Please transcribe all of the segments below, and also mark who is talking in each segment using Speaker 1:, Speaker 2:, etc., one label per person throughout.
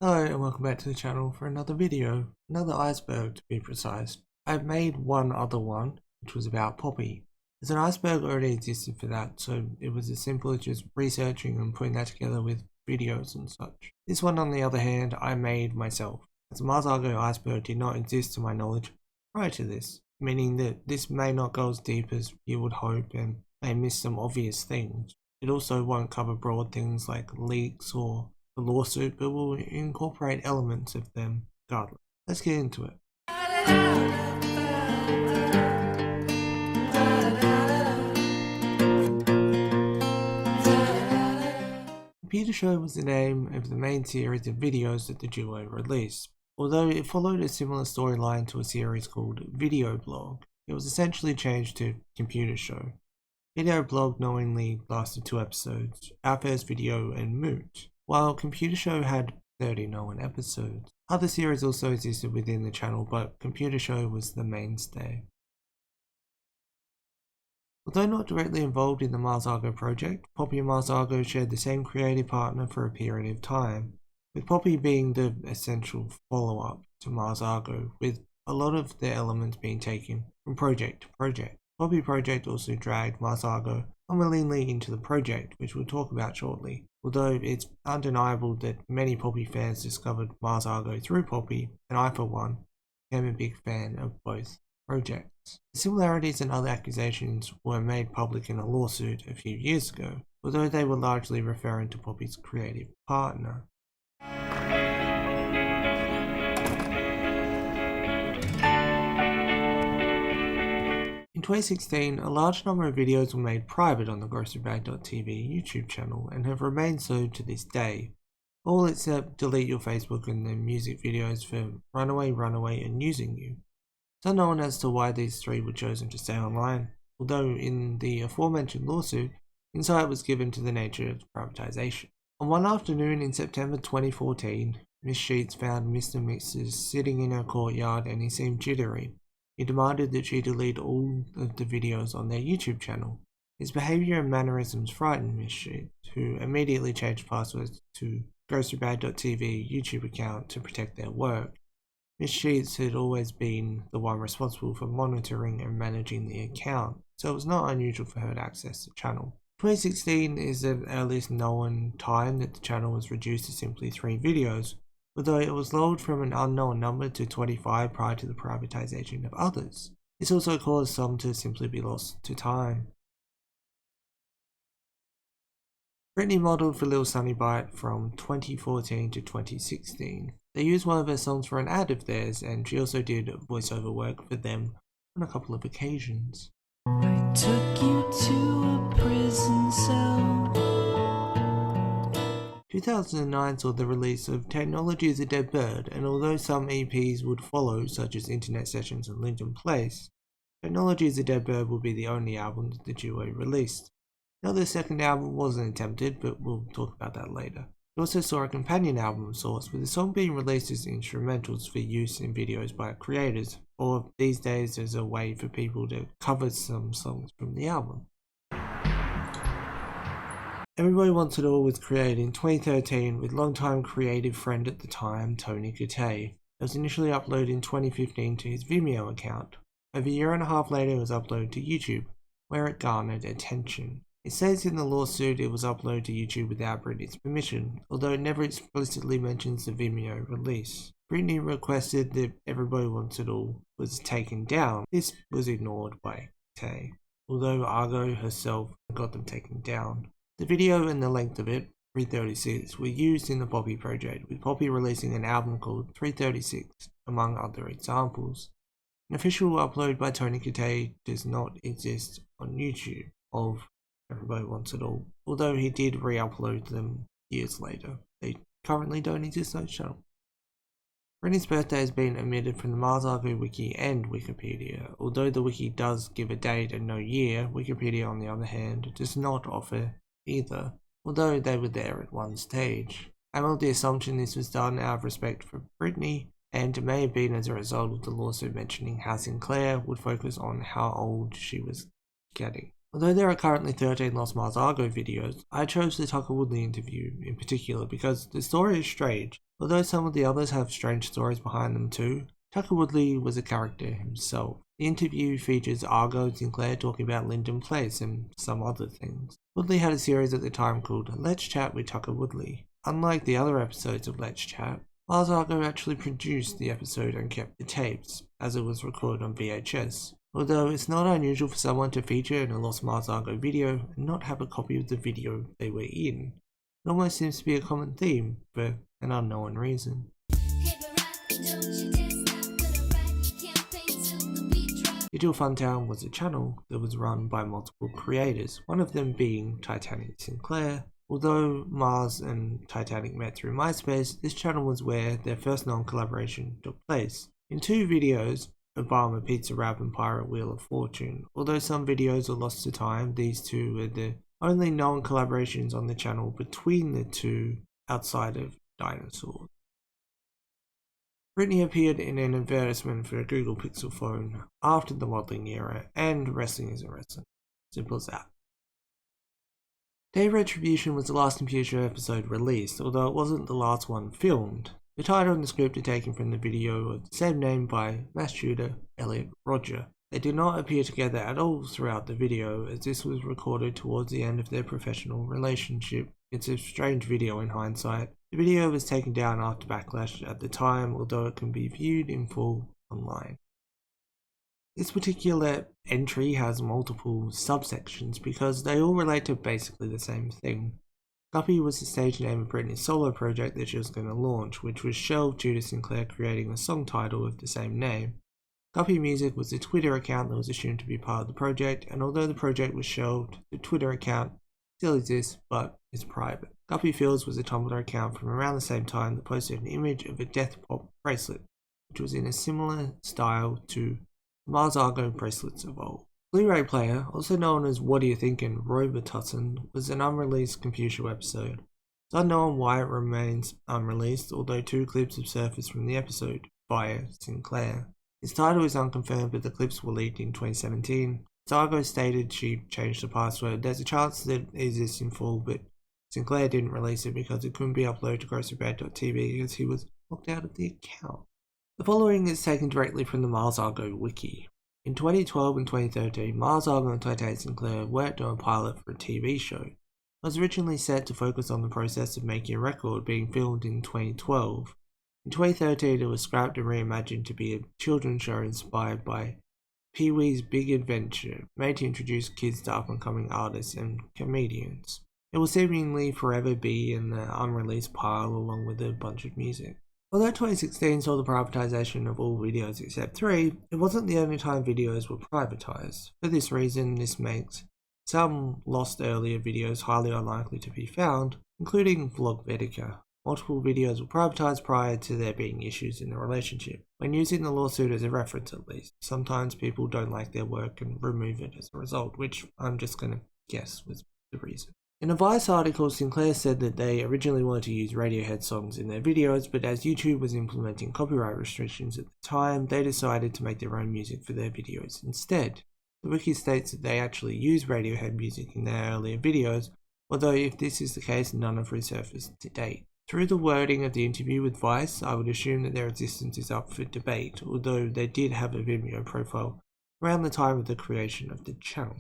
Speaker 1: Hello and welcome back to the channel for another video, another iceberg to be precise. I've made one other one, which was about Poppy. There's an iceberg already existed for that, so it was as simple as just researching and putting that together with videos and such. This one on the other hand, I made myself, as the Mars Argo Iceberg did not exist to my knowledge prior to this, meaning that this may not go as deep as you would hope and may miss some obvious things. It also won't cover broad things like leaks or the lawsuit, but will incorporate elements of them regardless. Let's get into it. Computer Show was the name of the main series of videos that the duo released. Although it followed a similar storyline to a series called Video Blog, it was essentially changed to Computer Show. Video Blog knowingly lasted 2 episodes, Our First Video and Moot, while Computer Show had 30 known episodes. Other series also existed within the channel, but Computer Show was the mainstay. Although not directly involved in the Mars Argo project, Poppy and Mars Argo shared the same creative partner for a period of time, with Poppy being the essential follow-up to Mars Argo, with a lot of the elements being taken from project to project. Poppy project also dragged Mars Argo unwillingly into the project, which we'll talk about shortly, although it's undeniable that many Poppy fans discovered Mars Argo through Poppy, and I for one became a big fan of both projects. The similarities and other accusations were made public in a lawsuit a few years ago, although they were largely referring to Poppy's creative partner. In 2016, a large number of videos were made private on the GroceryBag.tv YouTube channel and have remained so to this day, all except Delete Your Facebook and the music videos for Runaway, Runaway and Using You. It's unknown as to why these 3 were chosen to stay online, although in the aforementioned lawsuit, insight was given to the nature of privatization. On one afternoon in September 2014, Miss Sheets found Mr. Mixers sitting in her courtyard and he seemed jittery. He demanded that she delete all of the videos on their YouTube channel. His behaviour and mannerisms frightened Miss Sheets, who immediately changed passwords to GroceryBag.tv YouTube account to protect their work. Miss Sheets had always been the one responsible for monitoring and managing the account, so it was not unusual for her to access the channel. 2016 is the earliest known time that the channel was reduced to simply 3 videos, although it was lowered from an unknown number to 25 prior to the privatization of others. This also caused some to simply be lost to time. Britney modelled for Lil Sunny Bite from 2014 to 2016. They used one of her songs for an ad of theirs, and she also did voiceover work for them on a couple of occasions.
Speaker 2: I took you to a prison cell.
Speaker 1: 2009 saw the release of Technology is a Dead Bird, and although some EPs would follow, such as Internet Sessions and Linden Place, Technology is a Dead Bird will be the only album that the duo released. Now their second album wasn't attempted, but we'll talk about that later. We also saw a companion album Source, with the song being released as instrumentals for use in videos by creators, or these days as a way for people to cover some songs from the album. Everybody Wants It All was created in 2013 with longtime creative friend at the time, Tony Katay. It was initially uploaded in 2015 to his Vimeo account. Over a year and a half later it was uploaded to YouTube, where it garnered attention. It says in the lawsuit it was uploaded to YouTube without Britney's permission, although it never explicitly mentions the Vimeo release. Britney requested that Everybody Wants It All was taken down. This was ignored by Katay, although Argo herself got them taken down. The video and the length of it, 336, were used in the Poppy project, with Poppy releasing an album called 336, among other examples. An official upload by Tony Katay does not exist on YouTube of Everybody Wants It All, although he did re-upload them years later. They currently don't exist on his channel. Britney's birthday has been omitted from the Mars Argo wiki and Wikipedia. Although the wiki does give a date and no year, Wikipedia on the other hand does not offer either, although they were there at one stage. I made the assumption this was done out of respect for Britney, and it may have been as a result of the lawsuit mentioning how Sinclair would focus on how old she was getting. Although there are currently 13 Lost Mars Argo videos, I chose the Woodley interview in particular because the story is strange Although some of the others have strange stories behind them too, Tucker Woodley was a character himself. The interview features Argo and Sinclair talking about Linden Place and some other things. Woodley had a series at the time called Let's Chat with Tucker Woodley. Unlike the other episodes of Let's Chat, Mars Argo actually produced the episode and kept the tapes, as it was recorded on VHS. Although it's not unusual for someone to feature in a Lost Mars Argo video and not have a copy of the video they were in. It almost seems to be a common theme, for an unknown reason. Digital Funtown was a channel that was run by multiple creators, one of them being TITANIC Sinclair. Although Mars and TITANIC met through MySpace, this channel was where their first non-collaboration took place. In 2 videos, Obama Pizza Wrap and Pirate Wheel of Fortune. Although some videos are lost to time, these 2 were the only known collaborations on the channel between the 2 outside of dinosaurs. Britney appeared in an advertisement for a Google Pixel phone after the modeling era, and wrestling is a wrestling. Simple as that. Day of Retribution was the last computer show episode released, although it wasn't the last one filmed. The title and the script are taken from the video of the same name by mass shooter Elliot Rodger. They did not appear together at all throughout the video, as this was recorded towards the end of their professional relationship. It's a strange video in hindsight. The video was taken down after backlash at the time, although it can be viewed in full online. This particular entry has multiple subsections because they all relate to basically the same thing. Guppy was the stage name of Britney's solo project that she was going to launch, which was shelved due to Sinclair creating a song title with the same name. Guppy Music was a Twitter account that was assumed to be part of the project, and although the project was shelved, the Twitter account still exists, but it's private. Guppy Fields was a Tumblr account from around the same time that posted an image of a Death Pop bracelet, which was in a similar style to Mars Argo bracelets of old. BLU-RAY Player, also known as What Do You Thinkin' Robitussin, was an unreleased computer show episode. It's unknown why it remains unreleased, although 2 clips have surfaced from the episode via Sinclair. Its title is unconfirmed, but the clips were leaked in 2017. Argo stated she changed the password. There's a chance that it exists in full, but Sinclair didn't release it because it couldn't be uploaded to grocerbad.tv because he was locked out of the account. The following is taken directly from the Mars Argo wiki. In 2012 and 2013, Mars Argo and TITANIC Sinclair worked on a pilot for a TV show. It was originally set to focus on the process of making a record, being filmed in 2012. In 2013, it was scrapped and reimagined to be a children's show inspired by Pee-wee's Big Adventure, made to introduce kids to up-and-coming artists and comedians. It will seemingly forever be in the unreleased pile along with a bunch of music. Although 2016 saw the privatization of all videos except 3, it wasn't the only time videos were privatized. For this reason, this makes some lost earlier videos highly unlikely to be found, including Vlogvetica. Multiple videos were privatized prior to there being issues in the relationship. When using the lawsuit as a reference at least, sometimes people don't like their work and remove it as a result, which I'm just gonna guess was the reason. In a Vice article, Sinclair said that they originally wanted to use Radiohead songs in their videos, but as YouTube was implementing copyright restrictions at the time, they decided to make their own music for their videos instead. The wiki states that they actually use Radiohead music in their earlier videos, although if this is the case, none have resurfaced to date. Through the wording of the interview with Vice, I would assume that their existence is up for debate, although they did have a Vimeo profile around the time of the creation of the channel.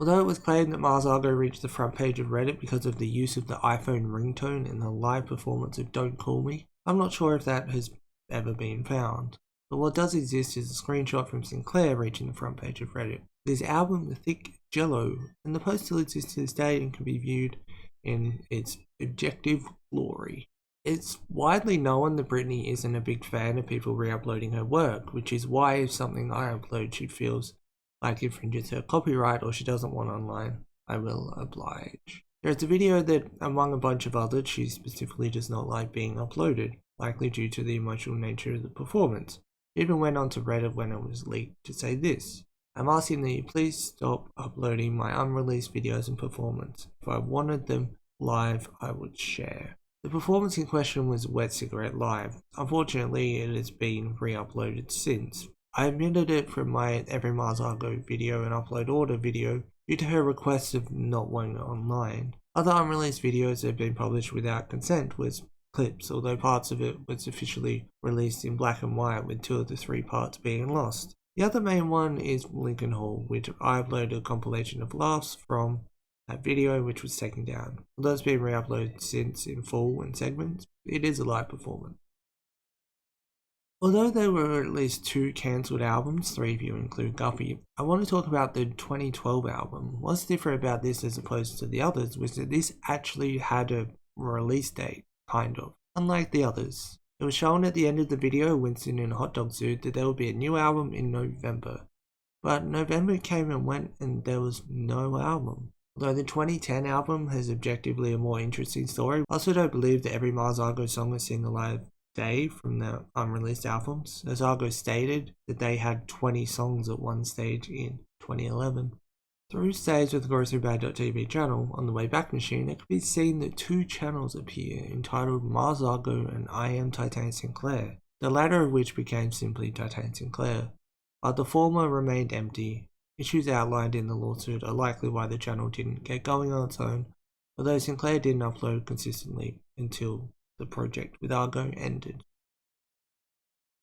Speaker 1: Although it was claimed that Mars Argo reached the front page of Reddit because of the use of the iPhone ringtone in the live performance of Don't Call Me, I'm not sure if that has ever been found. But what does exist is a screenshot from Sinclair reaching the front page of Reddit. This album, The Thick Jello, and the post still exists to this day and can be viewed in its objective glory. It's widely known that Britney isn't a big fan of people re-uploading her work, which is why if something I upload she feels like infringes her copyright or she doesn't want online, I will oblige. There's a video that, among a bunch of others, she specifically does not like being uploaded, likely due to the emotional nature of the performance. She even went onto Reddit when it was leaked to say this: "I'm asking that you please stop uploading my unreleased videos and performance. If I wanted them live, I would share." The performance in question was Wet Cigarette Live. Unfortunately, it has been re-uploaded since. I omitted it from my Every Mars Argo video and upload order video due to her request of not wanting it online. Other unreleased videos that have been published without consent was clips, although parts of it was officially released in black and white with 2 of the 3 parts being lost. The other main one is Lincoln Hall, which I uploaded a compilation of laughs from that video which was taken down. Although it's been re-uploaded since in full and segments, it is a live performance. Although there were at least 2 cancelled albums, 3 if you include Guppy, I want to talk about the 2012 album. What's different about this as opposed to the others was that this actually had a release date, kind of, unlike the others. It was shown at the end of the video, Winston in a hot dog suit, that there would be a new album in November. But November came and went and there was no album. Although the 2010 album has objectively a more interesting story, I also don't believe that every Mars Argo song is seen alive day from the unreleased albums, as Argo stated that they had 20 songs at one stage in 2011. Through Stays with the GroceryBag.tv channel, on the Wayback Machine, it could be seen that 2 channels appear entitled Mars Argo and I Am Titan Sinclair, the latter of which became simply Titan Sinclair, but the former remained empty. Issues outlined in the lawsuit are likely why the channel didn't get going on its own, although Sinclair didn't upload consistently until the project with Argo ended.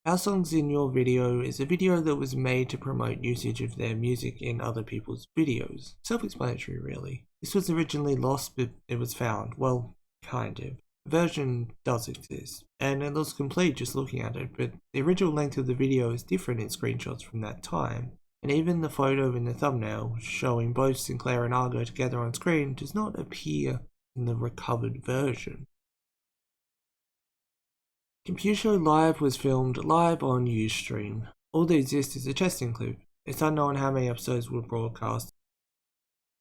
Speaker 1: Our Songs in Your Video is a video that was made to promote usage of their music in other people's videos. Self-explanatory really. This was originally lost but it was found. Well, kind of. The version does exist, and it looks complete just looking at it, but the original length of the video is different in screenshots from that time, and even the photo in the thumbnail showing both Sinclair and Argo together on screen does not appear in the recovered version. Computer Show Live was filmed live on Ustream. All that exists is a testing clip. It's unknown how many episodes were broadcast.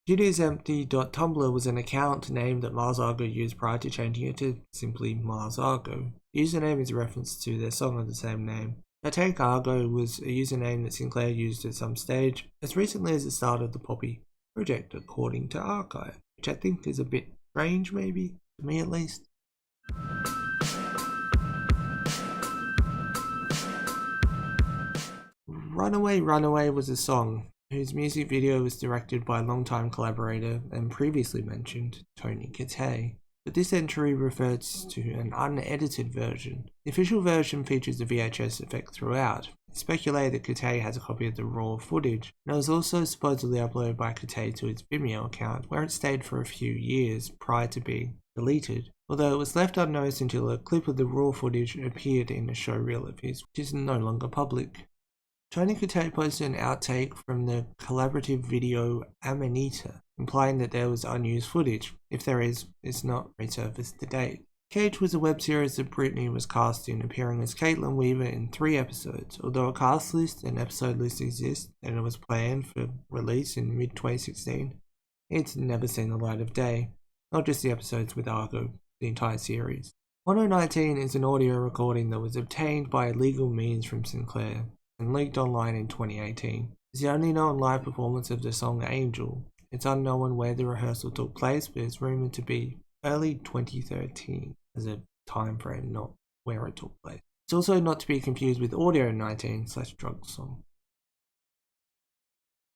Speaker 1: JudyIsEmpty.tumblr was an account name that Mars Argo used prior to changing it to simply Mars Argo. The username is a reference to their song of the same name. TITANIC Argo was a username that Sinclair used at some stage, as recently as the start of the Poppy project, according to Archive, which I think is a bit strange maybe, to me at least. Runaway Runaway was a song whose music video was directed by longtime collaborator and previously mentioned Tony Katay, but this entry refers to an unedited version. The official version features a VHS effect throughout. It's speculated that Katay has a copy of the raw footage, and it was also supposedly uploaded by Katay to his Vimeo account, where it stayed for a few years prior to being deleted, although it was left unnoticed until a clip of the raw footage appeared in a showreel of his, which is no longer public. Tony Katay posted an outtake from the collaborative video AMANITA, implying that there was unused footage. If there is, it's not resurfaced to date. Cage was a web series that Britney was cast in, appearing as Caitlin Weaver in 3 episodes. Although a cast list and episode list exist, and it was planned for release in mid-2016, it's never seen the light of day. Not just the episodes with Argo, the entire series. 1019 is an audio recording that was obtained by illegal means from Sinclair and leaked online in 2018. It's the only known live performance of the song Angel. It's unknown where the rehearsal took place, but it's rumoured to be early 2013 as a time frame, not where it took place. It's also not to be confused with Audio 19/Drug Song.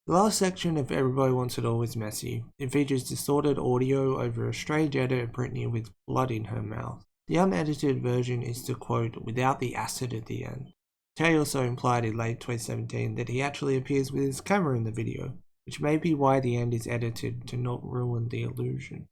Speaker 1: The last section of Everybody Wants It All is messy. It features distorted audio over a strange edit of Britney with blood in her mouth. The unedited version is to quote, "without the acid at the end." Tay also implied in late 2017 that he actually appears with his camera in the video, which may be why the end is edited to not ruin the illusion.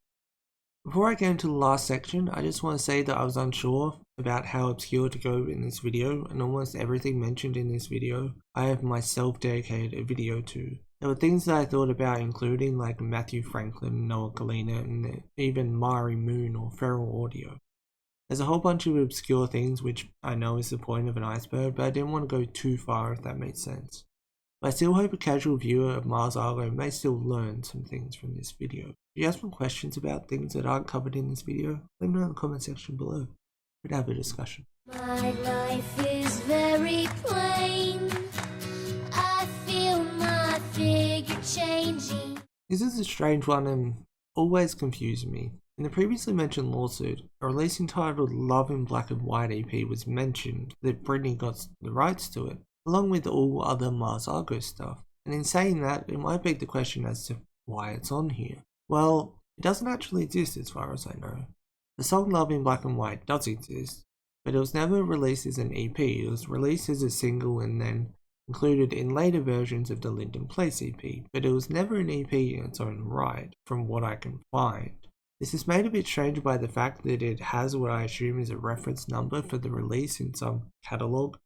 Speaker 1: Before I get into the last section, I just want to say that I was unsure about how obscure to go in this video, and almost everything mentioned in this video I have myself dedicated a video to. There were things that I thought about including, like Matthew Franklin, Noah Galena, and even Mari Moon or Feral Audio. There's a whole bunch of obscure things, which I know is the point of an iceberg, but I didn't want to go too far if that makes sense. But I still hope a casual viewer of Mars Argo may still learn some things from this video. If you have some questions about things that aren't covered in this video, let me know in the comment section below. We'd have a discussion.
Speaker 3: My life is very plain. I feel my figure changing.
Speaker 1: This is a strange one and always confused me. In the previously mentioned lawsuit, a release entitled Love in Black and White EP was mentioned that Britney got the rights to it, along with all other Mars Argo stuff. And in saying that, it might beg the question as to why it's on here. Well, it doesn't actually exist as far as I know. The song Love in Black and White does exist, but it was never released as an EP. It was released as a single and then included in later versions of the Linden Place EP, but it was never an EP in its own right, from what I can find. This is made a bit strange by the fact that it has what I assume is a reference number for the release in some catalogue,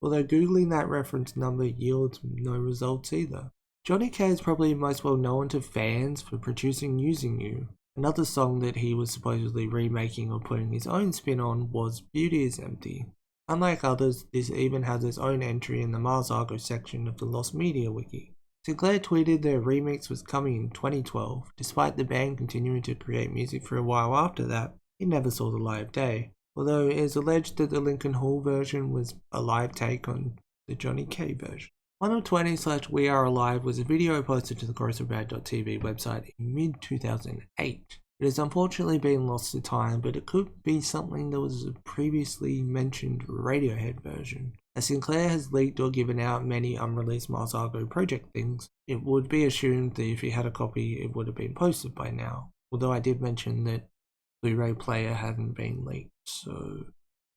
Speaker 1: although googling that reference number yields no results either. Johnny K is probably most well known to fans for producing Using You. Another song that he was supposedly remaking or putting his own spin on was Beauty is Empty. Unlike others, this even has its own entry in the Mars Argo section of the Lost Media Wiki. Sinclair tweeted their remix was coming in 2012. Despite the band continuing to create music for a while after that, it never saw the light of day, although it is alleged that the Lincoln Hall version was a live take on the Johnny K version. 120/We Are Alive was a video posted to the ChorusOfBad.tv website in mid-2008. It has unfortunately been lost to time, but it could be something that was a previously mentioned Radiohead version. As Sinclair has leaked or given out many unreleased Mars Argo project things, it would be assumed that if he had a copy it would have been posted by now, although I did mention that Blu-ray player hadn't been leaked, so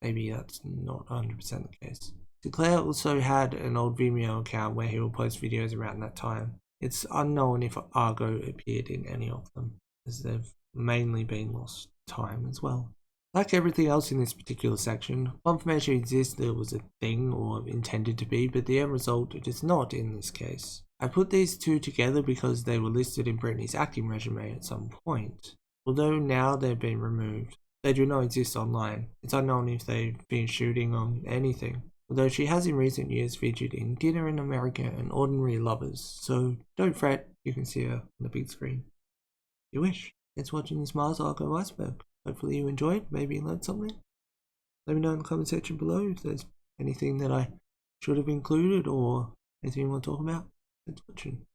Speaker 1: maybe that's not 100% the case. Sinclair also had an old Vimeo account where he will post videos around that time. It's unknown if Argo appeared in any of them, as they've mainly been lost time as well. Like everything else in this particular section, confirmation exists that it was a thing or intended to be, but the end result it is not in this case. I put these two together because they were listed in Britney's acting resume at some point. Although now they've been removed, they do not exist online. It's unknown if they've been shooting on anything, although she has in recent years featured in Dinner in America and Ordinary Lovers, so don't fret, you can see her on the big screen. If you wish. Thanks for watching this Mars Argo Iceberg. Hopefully you enjoyed, maybe you learned something. Let me know in the comment section below if there's anything that I should have included or anything you want to talk about. Thanks for watching.